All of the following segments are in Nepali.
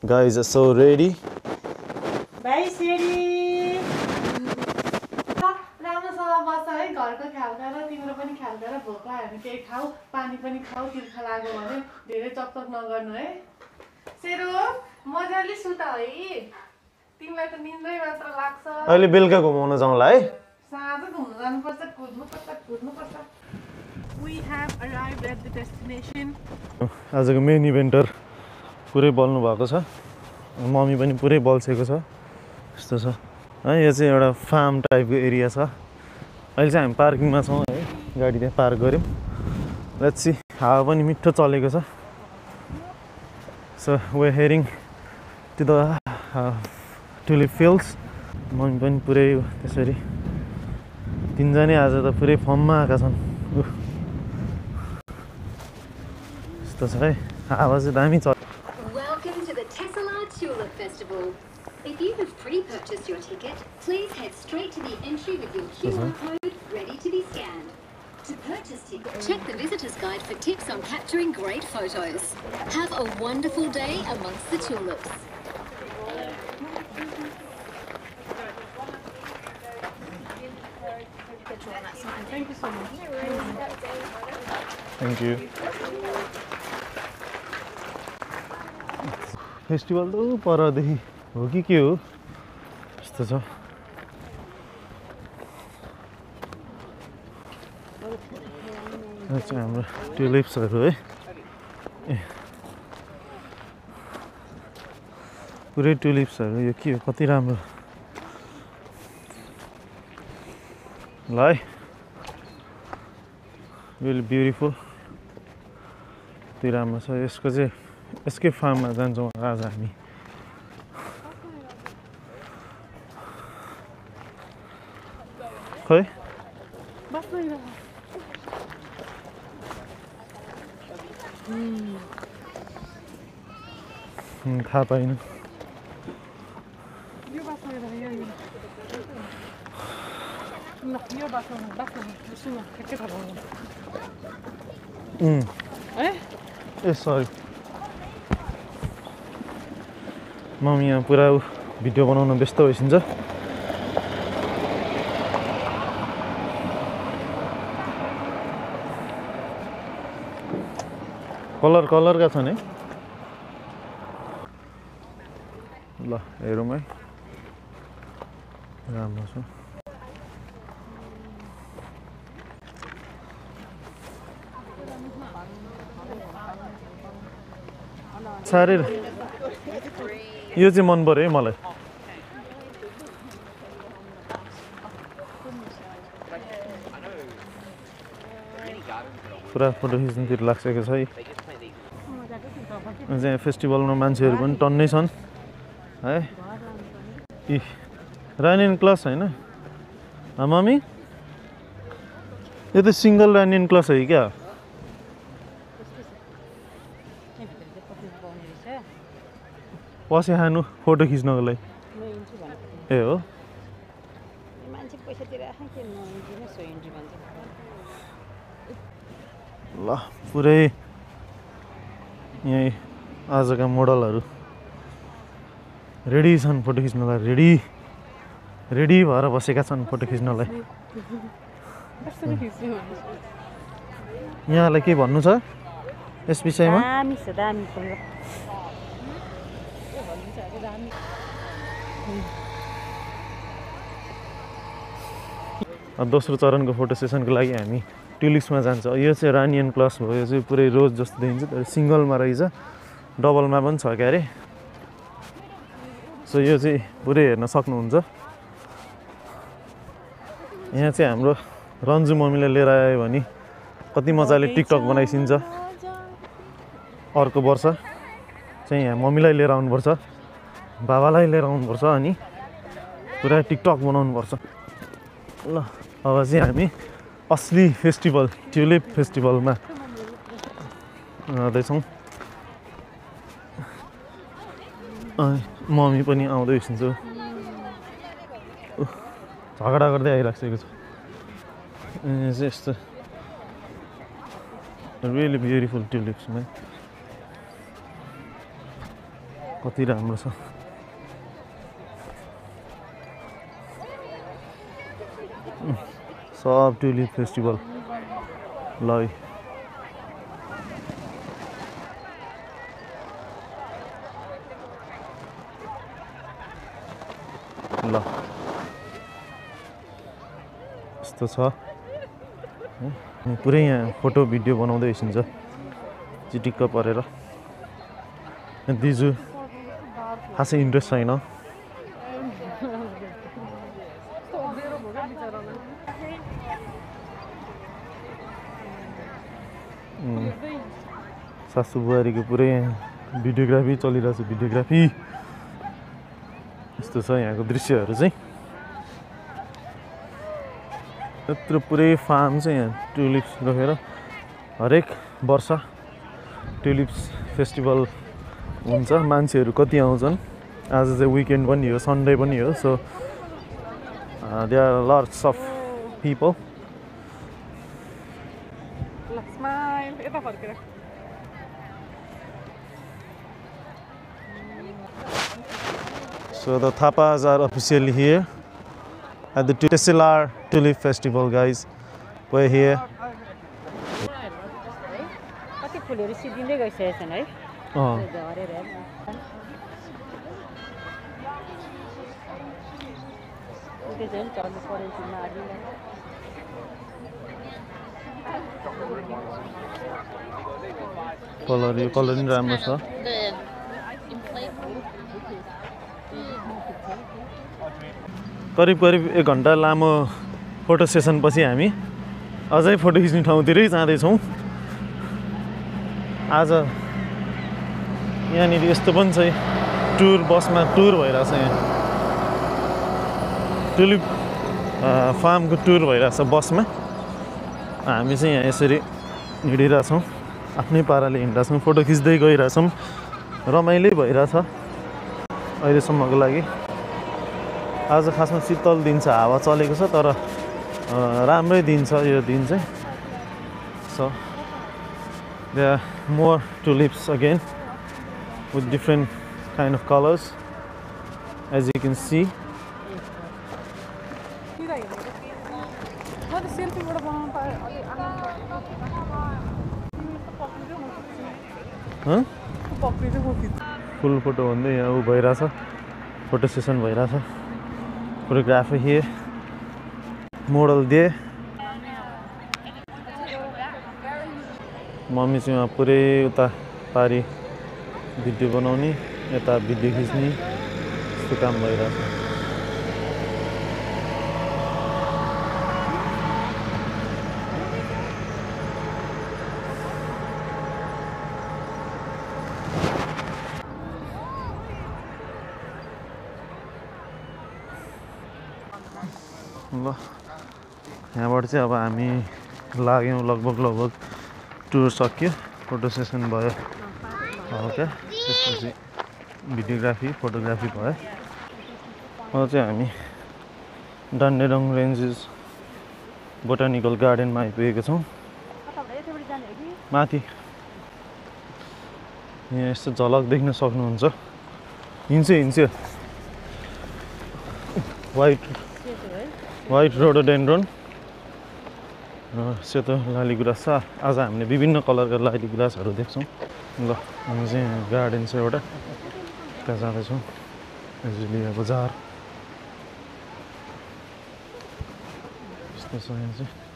Guys are so ready. भाइ सेडी राम्रोसँग बस्छ है घरको ख्याल गर तिम्रो पनि ख्याल गर भोक लाग्यो भने केही खाऊ पानी पनि खाऊ तिर्खा लाग्यो भने धेरै चकचक नगर्नु है सेरो मजाले सुत है तिमीलाई त निन्द्रै मात्र लाग्छ अहिले बेलुका घुमाउन जाउँला है साँझ घुम्न जानुपर्छ कुद्नुपर्छ We have arrived at the destination. आजको मेन इभेन्टर पुरै बल्नु भएको छ मम्मी पनि पुरै बल्सेको छ यस्तो छ है यो चाहिँ एउटा फार्म टाइपको एरिया छ अहिले चाहिँ हामी पार्किङमा छौँ है गाडी त्यहाँ पार्क गऱ्यौँ लेट्स सी हावा पनि मिठो चलेको छ सो वे हेरिङ to the tulip fields mummy पनि पुरै त्यसरी तिनजना आज त पुरै फर्ममा आएका छन् यस्तो छ है हावा चाहिँ दामी चल्छ Welcome to the Tesselaar Tulip Festival. If you have pre-purchased your ticket, please head straight to the entry with your QR code ready to be scanned. To purchase tickets, check the visitor's guide for tips on capturing great photos. Have a wonderful day amongst the tulips. Thank you so much. Thank you. Festival त परदेखि हो कि के हो यस्तो छ यो चाहिँ हाम्रो ट्युलिप्सहरू है पुरै ट्युलिप्सहरू यो के हो कति राम्रो ल है रियली ब्युटिफुल कति राम्रो छ यसको चाहिँ यसकै फार्ममा जान्छौँ आज हामी खै थाहा पाइनँ ए सरी मम्मी यहाँ पुरा भिडियो बनाउन व्यस्त भइसिन्छ कलरका छन् है ल हेरौँ है राम्रो छ साह्रै यो चाहिँ मन पर्यो है मलाई पुरा फोटो खिच्नुतिर लाग्छ है चाहिँ फेस्टिभलमा मान्छेहरू पनि टन्नै छन् है इ रानियन क्लास होइन मम्मी यो त सिङ्गल रानियन क्लास हो क्या पछि खानु फोटो खिच्नको लागि ए हो ल पुरै यहीँ आजका मोडलहरू रेडी छन् फोटो खिच्नलाई रेडी भएर बसेका छन् फोटो खिच्नलाई यहाँलाई के भन्नु छ यस विषयमा दोस्रो चरणको फोटो सेसनको लागि हामी ट्युलिप्समा जान्छ यो चाहिँ रानियन क्लास हो यो चाहिँ पुरै रोज जस्तो देखिन्छ तर सिङ्गलमा रहेछ डबलमा पनि छ क्या अरे सो यो चाहिँ पुरै हेर्न सक्नुहुन्छ यहाँ चाहिँ हाम्रो रन्जु मम्मीलाई लिएर आयो भने कति मजाले टिकटक बनाइसिन्छ अर्को वर्ष चाहिँ यहाँ मम्मीलाई लिएर आउनुपर्छ बाबालाई लिएर आउनुपर्छ अनि पुरा टिकटक बनाउनुपर्छ ल अब चाहिँ हामी असली फेस्टिभल ट्युलिप फेस्टिभलमा जाँदैछौँ मम्मी पनि आउँदैछिन्छ झगडा गर्दै आइराखेको छ यस्तो रियली ब्युटिफुल ट्युलिप्स man कति राम्रो छ सब ट्युलिप फेस्टिभल ल ल यस्तो छ पुरै यहाँ फोटो भिडियो बनाउँदै हिँड्छ चिटिक्क परेर दिजु खासै इन्ट्रेस्ट छैन सासु बुहारीको पुरै भिडियोग्राफी चलिरहेछ भिडियोग्राफी यस्तो छ यहाँको दृश्यहरू चाहिँ यत्रो पुरै फार्म चाहिँ यहाँ ट्युलिप्स राखेर हरेक वर्ष ट्युलिप्स फेस्टिभल हुन्छ मान्छेहरू कति आउँछन् आज चाहिँ विकेन्ड पनि हो सन्डे पनि हो so there are lots of people So the Thapas are officially here at the Tessilar Tulip Festival, guys. We're here. कति फुलहरु सिद्धिँदै गइसकेका छन् है झरेर त्यो चाहिँ चल्नु पर्यो तिनमा आदि कलर नि राम्रो छ करिब 1 घण्टा लामो फोटो सेसन पछि हामी अझै फोटो खिच्ने ठाउँतिरै जाँदैछौँ आज यहाँनिर यस्तो पनि छ टुर बसमा टुर भइरहेछ यहाँ टुलिप फार्मको टुर भइरहेछ बसमा हामी चाहिँ यहाँ यसरी हिँडिरहेछौँ आफ्नै पाराले हिँडिरहेछौँ फोटो खिच्दै गइरहेछौँ रमाइलो भइरहेछ अहिलेसम्मको लागि आज खासमा शीतल दिन छ हावा चलेको छ तर राम्रै दिन छ यो दिन चाहिँ so there are more tulips again with different kind of colors as you can see full photo भन्दै यहाँ उ भइरहेछ फोटो सेसन भइरहेछ फोटोग्राफी here मोडल दिए मम्मी चाहिँ पुरै उता पारी भिडियो बनाउने यता भिडियो खिच्ने यस्तो काम भइरहेछ ल यहाँबाट चाहिँ अब हामी लाग्यौँ लगभग टुर सक्यो फोटो सेसन भयो हल्का त्यसपछि भिडियोग्राफी फोटोग्राफी भयो अब चाहिँ हामी डान्डेरङ रेन्जेस बोटानिकल गार्डनमा आइपुगेका छौँ माथि यहाँ यस्तो झलक देख्न सक्नुहुन्छ हिँड्छ वाइट रोडोडेन्ड्रोन र सेतो लालीगुराँस छ आज हामीले विभिन्न कलरका लालीगुराँसहरू देख्छौँ ल हामी चाहिँ गार्डन छ एउटा त्यहाँ जाँदैछौँ एजुलिया बजार यस्तो छ यहाँ चाहिँ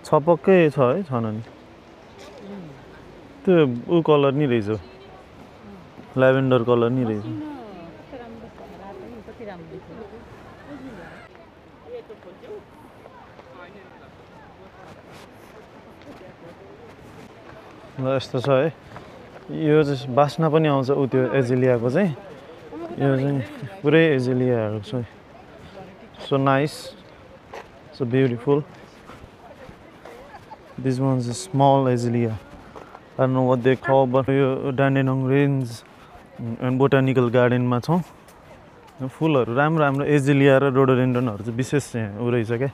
छपक्कै छ है छन नि त्यो ऊ कलर नि रहेछ ल्याभेन्डर कलर नि रहेछ ल यस्तो छ है यो चाहिँ बास्ना पनि आउँछ उ त्यो एजेलियाको चाहिँ यो चाहिँ पुरै एजेलियाहरू छ so nice so beautiful this one is a small azalea I don't know what they call, but यो Dandenong Range and Botanical गार्डनमा छौँ। फुलहरू राम्रो राम्रो एजिलिया र रोडोडेन्ड्रनहरू चाहिँ विशेष चाहिँ उ रहेछ क्या,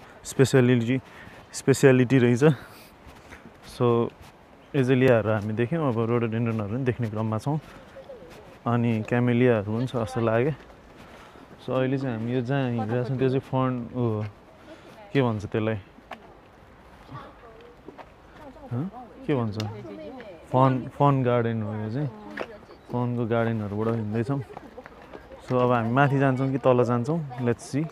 स्पेसियालिटी रहेछ। सो एजिलियाहरू हामी देख्यौँ, अब रोडोडेन्ड्रनहरू पनि देख्ने क्रममा छौँ। अनि क्यामेलियाहरू पनि छ जस्तो लाग्यो। सो अहिले चाहिँ हामी यो जहाँ हिँडिरहेको छौँ त्यो चाहिँ फन्ड के भन्छ त्यसलाई, के भन्छ, फन गार्डन हो यो चाहिँ। फनको गार्डनहरूबाट हिँड्दैछौँ। सो अब हामी माथि जान्छौँ कि तल जान्छौँ, लेट्स सी।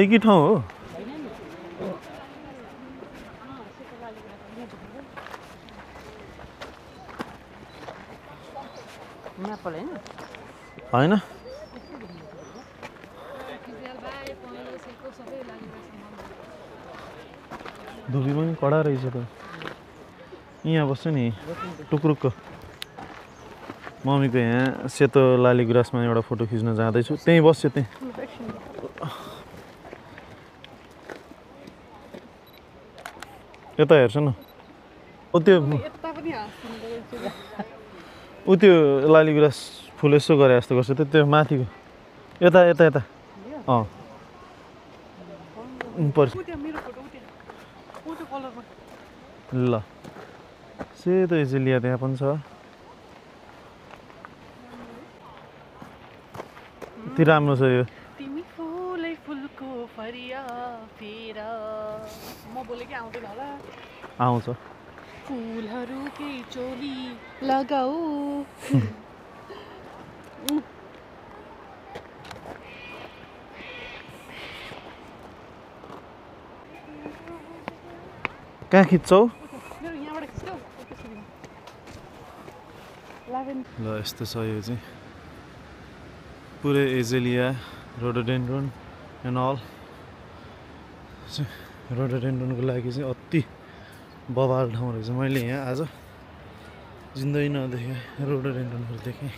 एकै ठाउँ हो? होइन, धुपी पनि कडा रहेछ त। यहाँ बस्छु नि टुक्रुक्क। मम्मीको यहाँ सेतो लाली गुराँसमा एउटा फोटो खिच्न जाँदैछु, त्यहीँ बस्छु त्यहीँ। यता हेर्छु न, ऊ त्यो लाली गुराँस फुल यसो गरे जस्तो गर्छ त्यो माथिको। यता यता यता पर्छ ल। सेतो एजिलिया त्यहाँ पनि छ। यति राम्रो छ यो। तिमी फुलै फुलको फरिया फेर म बोले कि आउँदैन होला। आउँछ। फुलहरू केही चोली लगाऊ। कहाँ खिच्छौ? ल यस्तो छ यो चाहिँ पुरै एजिलिया, रोडोडेन्ड्रोन एन्ड अल। रोडोडेन्ड्रोनको लागि चाहिँ अति बवाल ठाउँ रहेछ। मैले यहाँ आज जिन्दगी नदेखेँ रोडोडेन्ड्रोनहरू देखेँ।